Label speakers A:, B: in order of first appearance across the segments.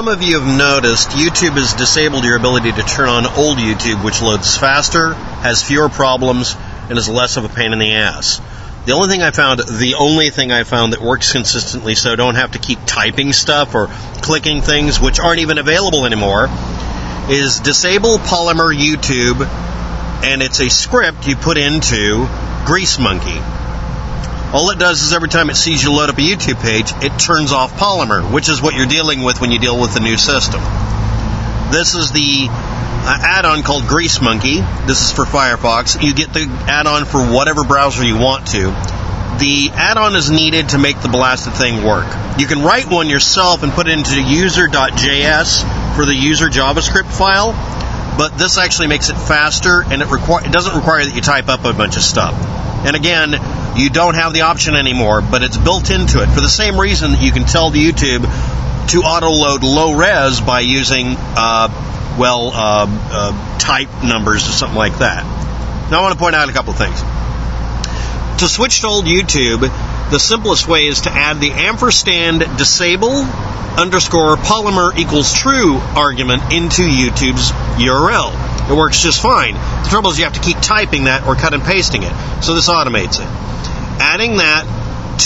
A: some of you have noticed, YouTube has disabled your ability to turn on old YouTube, which loads faster, has fewer problems, and is less of a pain in the ass. The only thing I found that works consistently, so I don't have to keep typing stuff or clicking things which aren't even available anymore, is disable Polymer YouTube, and it's a script you put into Grease Monkey. All it does is every time it sees you load up a YouTube page, it turns off Polymer, which is what you're dealing with when you deal with the new system. This is the add-on called Grease Monkey. This is for Firefox. You get the add-on for whatever browser you want to. The add-on is needed to make the blasted thing work. You can write one yourself and put it into user.js for the user JavaScript file, but this actually makes it faster, and it doesn't require that you type up a bunch of stuff. And again, you don't have the option anymore, but it's built into it for the same reason that you can tell the YouTube to auto-load low-res by using, type numbers or something like that. Now I want to point out a couple of things. To switch to old YouTube, the simplest way is to add the &disable _polymer equals true argument into YouTube's URL. It works just fine. The trouble is you have to keep typing that or cut and pasting it. So this automates it. Adding that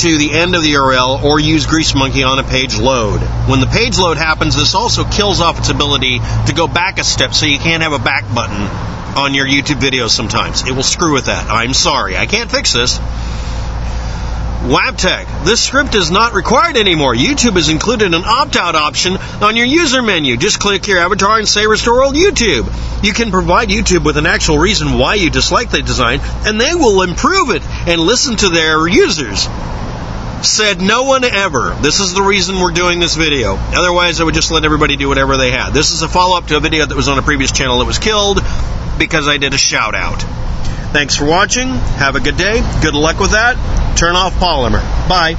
A: to the end of the URL or use Grease Monkey on a page load. When the page load happens, this also kills off its ability to go back a step, so you can't have a back button on your YouTube videos sometimes. It will screw with that. I'm sorry. I can't fix this. WebTech. This script is not required anymore. YouTube has included an opt-out option on your user menu. Just click your avatar and say restore old YouTube. You can provide YouTube with an actual reason why you dislike the design, and they will improve it and listen to their users. Said no one ever. This is the reason we're doing this video. Otherwise, I would just let everybody do whatever they had. This is a follow-up to a video that was on a previous channel that was killed because I did a shout-out. Thanks for watching. Have a good day. Good luck with that. Turn off Polymer. Bye.